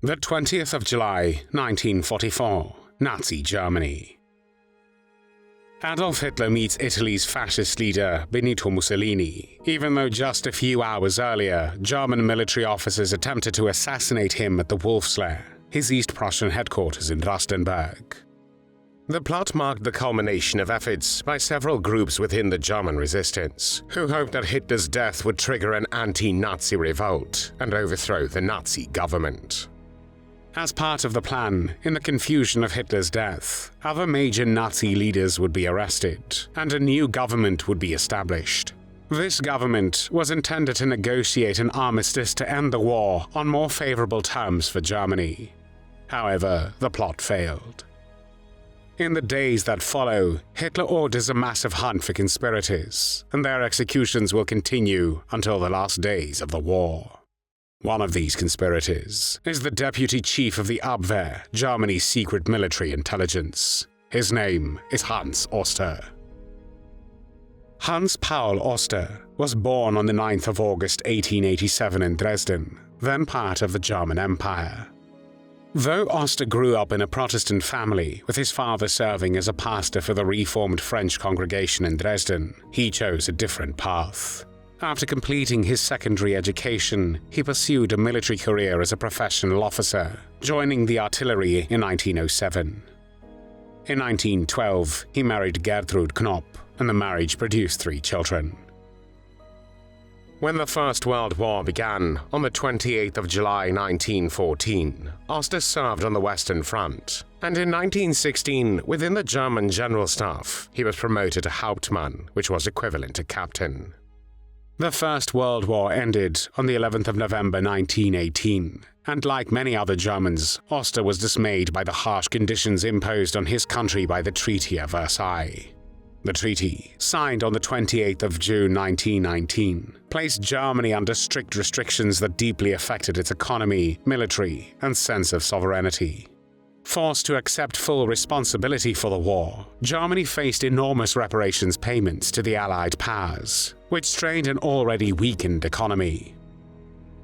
The 20th of July, 1944, Nazi Germany. Adolf Hitler meets Italy's fascist leader Benito Mussolini, even though just a few hours earlier, German military officers attempted to assassinate him at the Wolf's Lair, his East Prussian headquarters in Flossenbürg. The plot marked the culmination of efforts by several groups within the German resistance, who hoped that Hitler's death would trigger an anti-Nazi revolt and overthrow the Nazi government. As part of the plan, in the confusion of Hitler's death, other major Nazi leaders would be arrested, and a new government would be established. This government was intended to negotiate an armistice to end the war on more favorable terms for Germany. However, the plot failed. In the days that follow, Hitler orders a massive hunt for conspirators, and their executions will continue until the last days of the war. One of these conspirators is the deputy chief of the Abwehr, Germany's secret military intelligence. His name is Hans Oster. Hans Paul Oster was born on the 9th of August 1887 in Dresden, then part of the German Empire. Though Oster grew up in a Protestant family, with his father serving as a pastor for the Reformed French congregation in Dresden, he chose a different path. After completing his secondary education, he pursued a military career as a professional officer, joining the artillery in 1907. In 1912, he married Gertrude Knopp, and the marriage produced 3 children. When the First World War began, on the 28th of July 1914, Oster served on the Western Front, and in 1916, within the German General Staff, he was promoted to Hauptmann, which was equivalent to captain. The First World War ended on the 11th of November 1918, and like many other Germans, Oster was dismayed by the harsh conditions imposed on his country by the Treaty of Versailles. The treaty, signed on the 28th of June 1919, placed Germany under strict restrictions that deeply affected its economy, military, and sense of sovereignty. Forced to accept full responsibility for the war, Germany faced enormous reparations payments to the Allied powers, which strained an already weakened economy.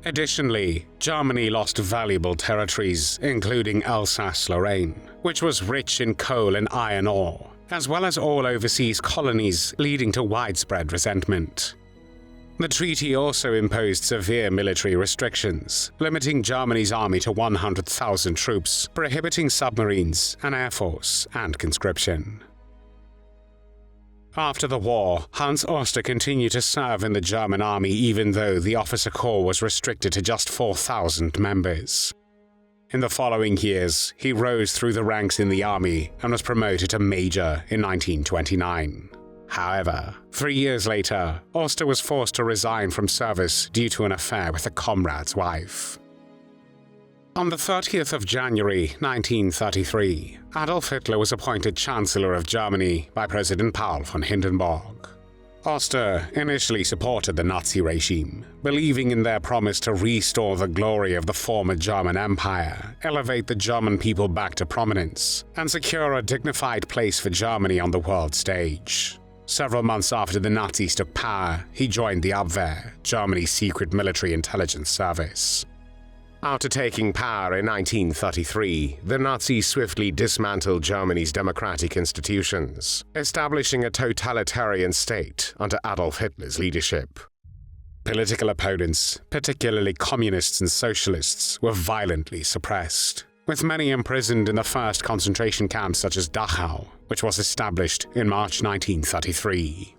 Additionally, Germany lost valuable territories, including Alsace-Lorraine, which was rich in coal and iron ore, as well as all overseas colonies, leading to widespread resentment. The treaty also imposed severe military restrictions, limiting Germany's army to 100,000 troops, prohibiting submarines, an air force, and conscription. After the war, Hans Oster continued to serve in the German army even though the officer corps was restricted to just 4,000 members. In the following years, he rose through the ranks in the army and was promoted to major in 1929. However, 3 years later, Oster was forced to resign from service due to an affair with a comrade's wife. On the 30th of January 1933, Adolf Hitler was appointed Chancellor of Germany by President Paul von Hindenburg. Oster initially supported the Nazi regime, believing in their promise to restore the glory of the former German Empire, elevate the German people back to prominence, and secure a dignified place for Germany on the world stage. Several months after the Nazis took power, he joined the Abwehr, Germany's secret military intelligence service. After taking power in 1933, the Nazis swiftly dismantled Germany's democratic institutions, establishing a totalitarian state under Adolf Hitler's leadership. Political opponents, particularly communists and socialists, were violently suppressed, with many imprisoned in the first concentration camps such as Dachau, which was established in March 1933.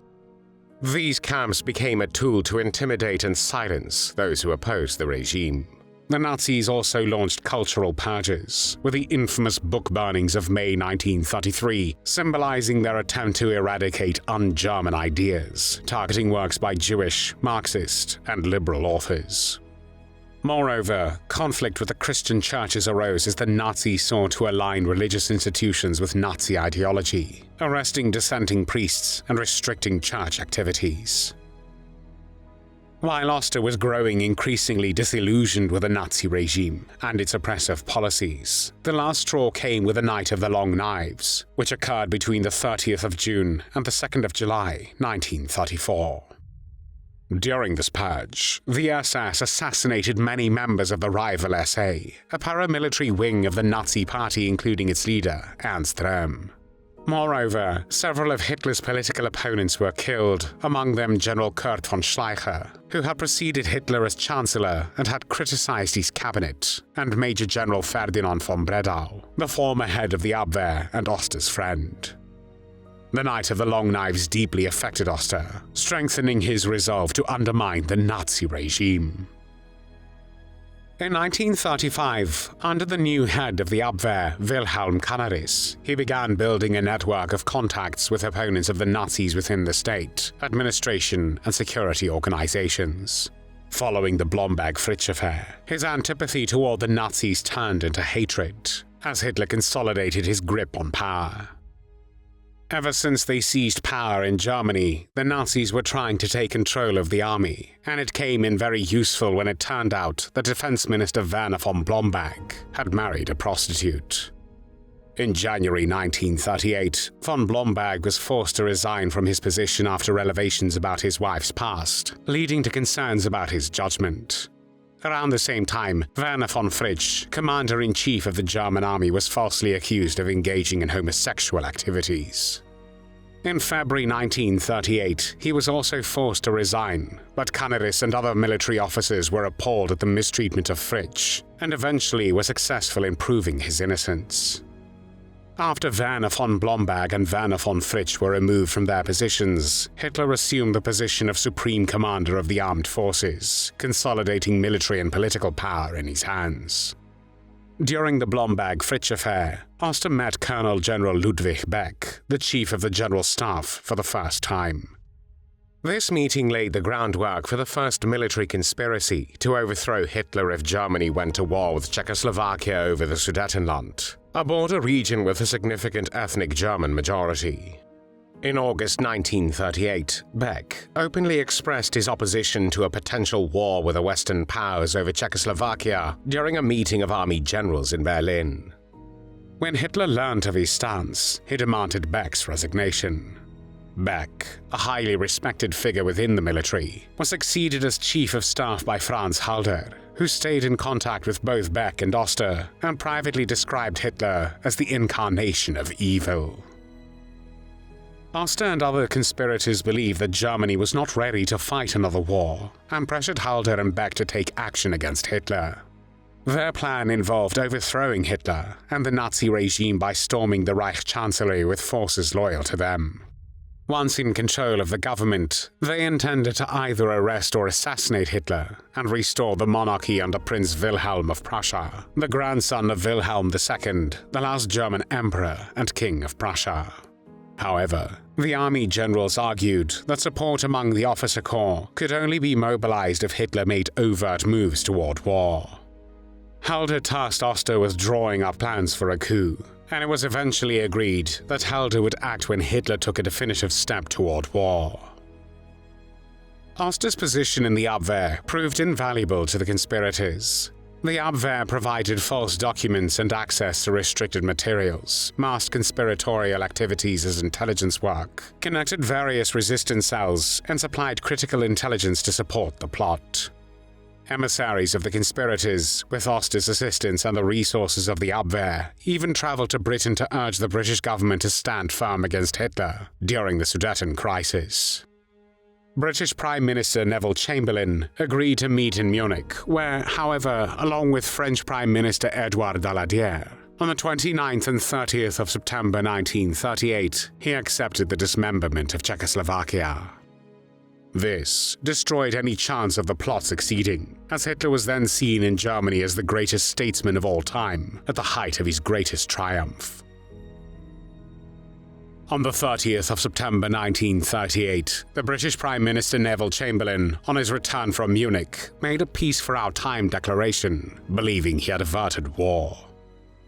These camps became a tool to intimidate and silence those who opposed the regime. The Nazis also launched cultural purges, with the infamous book burnings of May 1933 symbolizing their attempt to eradicate un-German ideas, targeting works by Jewish, Marxist, and liberal authors. Moreover, conflict with the Christian churches arose as the Nazis sought to align religious institutions with Nazi ideology, arresting dissenting priests and restricting church activities. While Oster was growing increasingly disillusioned with the Nazi regime and its oppressive policies, the last straw came with the Night of the Long Knives, which occurred between the 30th of June and the 2nd of July, 1934. During this purge, the SS assassinated many members of the rival SA, a paramilitary wing of the Nazi Party including its leader, Ernst Röhm. Moreover, several of Hitler's political opponents were killed, among them General Kurt von Schleicher, who had preceded Hitler as Chancellor and had criticized his cabinet, and Major General Ferdinand von Bredau, the former head of the Abwehr and Oster's friend. The Night of the Long Knives deeply affected Oster, strengthening his resolve to undermine the Nazi regime. In 1935, under the new head of the Abwehr, Wilhelm Canaris, he began building a network of contacts with opponents of the Nazis within the state, administration, and security organizations. Following the Blomberg-Fritsch affair, his antipathy toward the Nazis turned into hatred, as Hitler consolidated his grip on power. Ever since they seized power in Germany, the Nazis were trying to take control of the army, and it came in very useful when it turned out that Defense Minister Werner von Blomberg had married a prostitute. In January 1938, von Blomberg was forced to resign from his position after revelations about his wife's past, leading to concerns about his judgment. Around the same time, Werner von Fritsch, commander-in-chief of the German army, was falsely accused of engaging in homosexual activities. In February 1938, he was also forced to resign, but Canaris and other military officers were appalled at the mistreatment of Fritsch, and eventually were successful in proving his innocence. After Werner von Blomberg and Werner von Fritsch were removed from their positions, Hitler assumed the position of Supreme Commander of the Armed Forces, consolidating military and political power in his hands. During the Blomberg-Fritsch affair, Oster met Colonel General Ludwig Beck, the Chief of the General Staff, for the first time. This meeting laid the groundwork for the first military conspiracy to overthrow Hitler if Germany went to war with Czechoslovakia over the Sudetenland, a border region with a significant ethnic German majority. In August 1938, Beck openly expressed his opposition to a potential war with the Western powers over Czechoslovakia during a meeting of army generals in Berlin. When Hitler learned of his stance, he demanded Beck's resignation. Beck, a highly respected figure within the military, was succeeded as Chief of Staff by Franz Halder, who stayed in contact with both Beck and Oster and privately described Hitler as the incarnation of evil. Oster and other conspirators believed that Germany was not ready to fight another war and pressured Halder and Beck to take action against Hitler. Their plan involved overthrowing Hitler and the Nazi regime by storming the Reich Chancellery with forces loyal to them. Once in control of the government, they intended to either arrest or assassinate Hitler and restore the monarchy under Prince Wilhelm of Prussia, the grandson of Wilhelm II, the last German emperor and king of Prussia. However, the army generals argued that support among the officer corps could only be mobilized if Hitler made overt moves toward war. Halder tasked Oster with drawing up plans for a coup, and it was eventually agreed that Halder would act when Hitler took a definitive step toward war. Oster's position in the Abwehr proved invaluable to the conspirators. The Abwehr provided false documents and access to restricted materials, masked conspiratorial activities as intelligence work, connected various resistance cells, and supplied critical intelligence to support the plot. Emissaries of the conspirators, with Oster's assistance and the resources of the Abwehr, even traveled to Britain to urge the British government to stand firm against Hitler during the Sudeten crisis. British Prime Minister Neville Chamberlain agreed to meet in Munich, where, however, along with French Prime Minister Edouard Daladier, on the 29th and 30th of September 1938, he accepted the dismemberment of Czechoslovakia. This destroyed any chance of the plot succeeding, as Hitler was then seen in Germany as the greatest statesman of all time, at the height of his greatest triumph. On the 30th of September 1938, the British Prime Minister Neville Chamberlain, on his return from Munich, made a peace for our time declaration, believing he had averted war.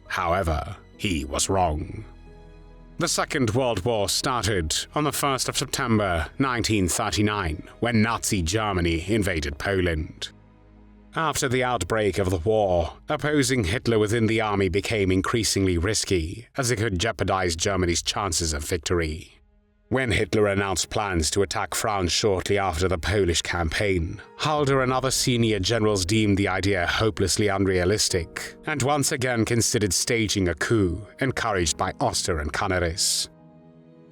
However, he was wrong. The Second World War started on the 1st of September 1939, when Nazi Germany invaded Poland. After the outbreak of the war, opposing Hitler within the army became increasingly risky, as it could jeopardize Germany's chances of victory. When Hitler announced plans to attack France shortly after the Polish campaign, Halder and other senior generals deemed the idea hopelessly unrealistic, and once again considered staging a coup, encouraged by Oster and Canaris.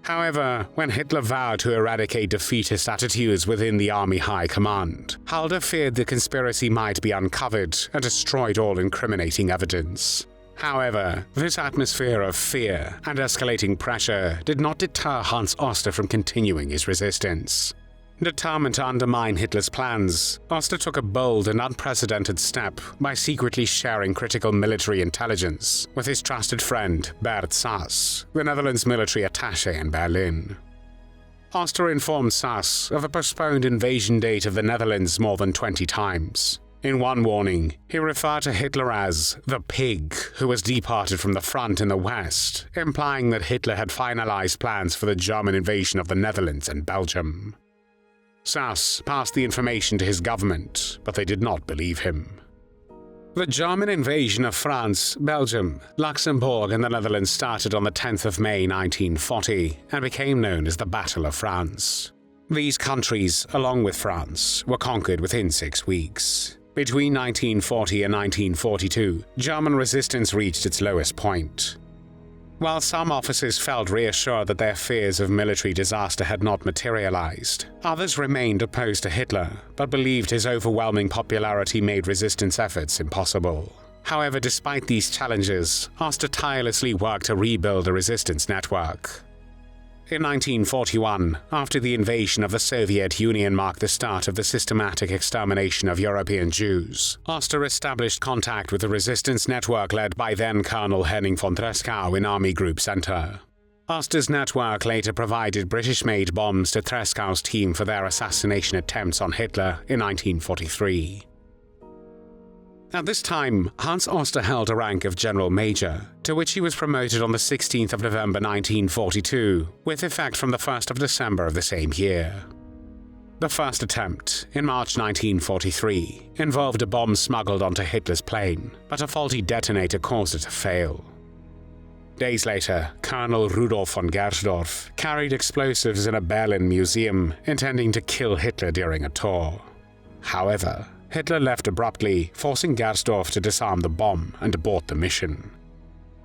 However, when Hitler vowed to eradicate defeatist attitudes within the army high command, Halder feared the conspiracy might be uncovered and destroyed all incriminating evidence. However, this atmosphere of fear and escalating pressure did not deter Hans Oster from continuing his resistance. Determined to undermine Hitler's plans, Oster took a bold and unprecedented step by secretly sharing critical military intelligence with his trusted friend Bert Sass, the Netherlands military attaché in Berlin. Oster informed Sass of a postponed invasion date of the Netherlands more than 20 times. In one warning, he referred to Hitler as the pig who was departed from the front in the West, implying that Hitler had finalized plans for the German invasion of the Netherlands and Belgium. Sass passed the information to his government, but they did not believe him. The German invasion of France, Belgium, Luxembourg and the Netherlands started on the 10th of May 1940 and became known as the Battle of France. These countries, along with France, were conquered within 6 weeks. Between 1940 and 1942, German resistance reached its lowest point. While some officers felt reassured that their fears of military disaster had not materialized, others remained opposed to Hitler, but believed his overwhelming popularity made resistance efforts impossible. However, despite these challenges, Oster tirelessly worked to rebuild a resistance network. In 1941, after the invasion of the Soviet Union marked the start of the systematic extermination of European Jews, Oster established contact with the resistance network led by then-Colonel Henning von Tresckow in Army Group Center. Oster's network later provided British-made bombs to Tresckow's team for their assassination attempts on Hitler in 1943. At this time, Hans Oster held a rank of General Major, to which he was promoted on the 16th of November 1942, with effect from the 1st of December of the same year. The first attempt, in March 1943, involved a bomb smuggled onto Hitler's plane, but a faulty detonator caused it to fail. Days later, Colonel Rudolf von Gersdorff carried explosives in a Berlin museum, intending to kill Hitler during a tour. However, Hitler left abruptly, forcing Gersdorff to disarm the bomb and abort the mission.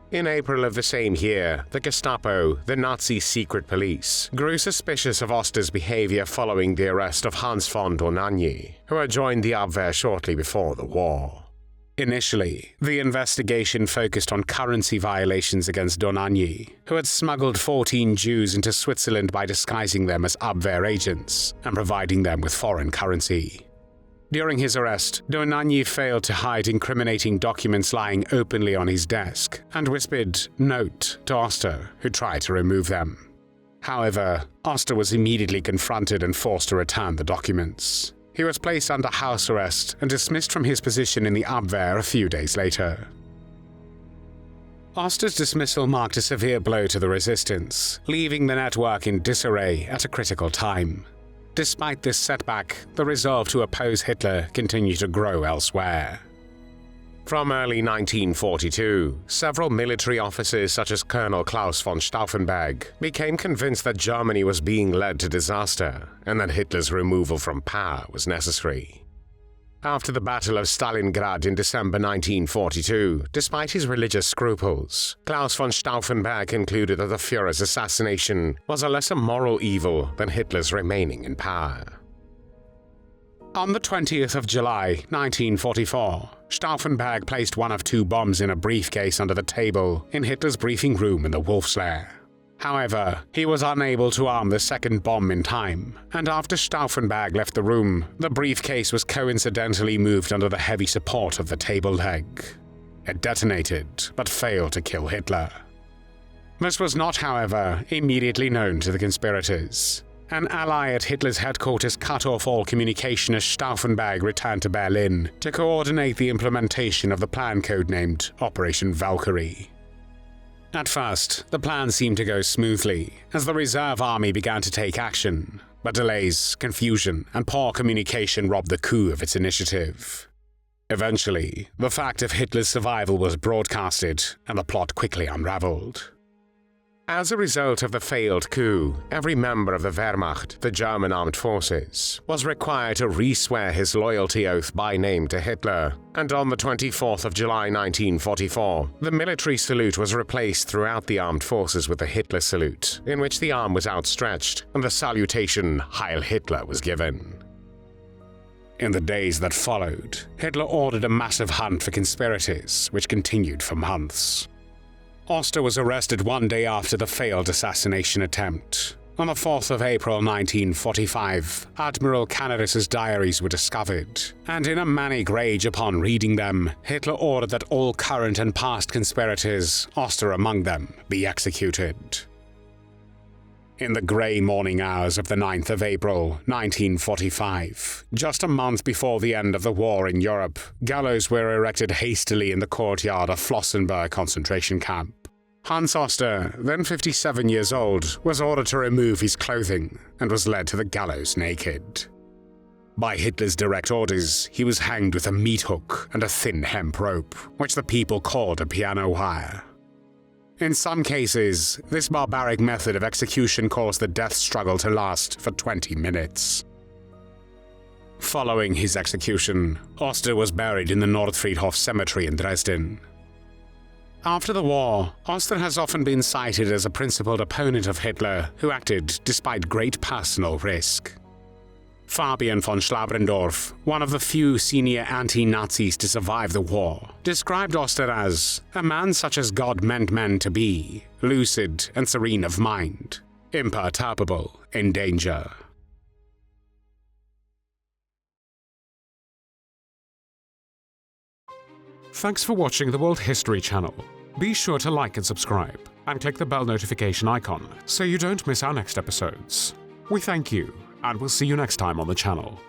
In April of the same year, the Gestapo, the Nazi secret police, grew suspicious of Oster's behavior following the arrest of Hans von Dohnanyi, who had joined the Abwehr shortly before the war. Initially, the investigation focused on currency violations against Dohnanyi, who had smuggled 14 Jews into Switzerland by disguising them as Abwehr agents and providing them with foreign currency. During his arrest, Dohnanyi failed to hide incriminating documents lying openly on his desk and whispered "Note" to Oster, who tried to remove them. However, Oster was immediately confronted and forced to return the documents. He was placed under house arrest and dismissed from his position in the Abwehr a few days later. Oster's dismissal marked a severe blow to the resistance, leaving the network in disarray at a critical time. Despite this setback, the resolve to oppose Hitler continued to grow elsewhere. From early 1942, several military officers such as Colonel Claus von Stauffenberg became convinced that Germany was being led to disaster and that Hitler's removal from power was necessary. After the Battle of Stalingrad in December 1942, despite his religious scruples, Claus von Stauffenberg concluded that the Führer's assassination was a lesser moral evil than Hitler's remaining in power. On the 20th of July 1944, Stauffenberg placed one of 2 bombs in a briefcase under the table in Hitler's briefing room in the Wolf's Lair. However, he was unable to arm the second bomb in time, and after Stauffenberg left the room, the briefcase was coincidentally moved under the heavy support of the table leg. It detonated, but failed to kill Hitler. This was not, however, immediately known to the conspirators. An ally at Hitler's headquarters cut off all communication as Stauffenberg returned to Berlin to coordinate the implementation of the plan codenamed Operation Valkyrie. At first, the plan seemed to go smoothly, as the reserve army began to take action, but delays, confusion, and poor communication robbed the coup of its initiative. Eventually, the fact of Hitler's survival was broadcasted, and the plot quickly unraveled. As a result of the failed coup, every member of the Wehrmacht, the German armed forces, was required to re-swear his loyalty oath by name to Hitler, and on the 24th of July 1944, the military salute was replaced throughout the armed forces with the Hitler salute, in which the arm was outstretched and the salutation Heil Hitler was given. In the days that followed, Hitler ordered a massive hunt for conspirators, which continued for months. Oster was arrested one day after the failed assassination attempt. On the 4th of April 1945, Admiral Canaris' diaries were discovered, and in a manic rage upon reading them, Hitler ordered that all current and past conspirators, Oster among them, be executed. In the grey morning hours of the 9th of April, 1945, just a month before the end of the war in Europe, gallows were erected hastily in the courtyard of Flossenbürg concentration camp. Hans Oster, then 57 years old, was ordered to remove his clothing and was led to the gallows naked. By Hitler's direct orders, he was hanged with a meat hook and a thin hemp rope, which the people called a piano wire. In some cases, this barbaric method of execution caused the death struggle to last for 20 minutes. Following his execution, Oster was buried in the Nordfriedhof cemetery in Dresden. After the war, Oster has often been cited as a principled opponent of Hitler who acted despite great personal risk. Fabian von Schlabrendorf, one of the few senior anti-Nazis to survive the war, described Oster as a man such as God meant men to be, lucid and serene of mind, imperturbable in danger. Thanks for watching the World History Channel. Be sure to like and subscribe, and click the bell notification icon so you don't miss our next episodes. We thank you, and we'll see you next time on the channel.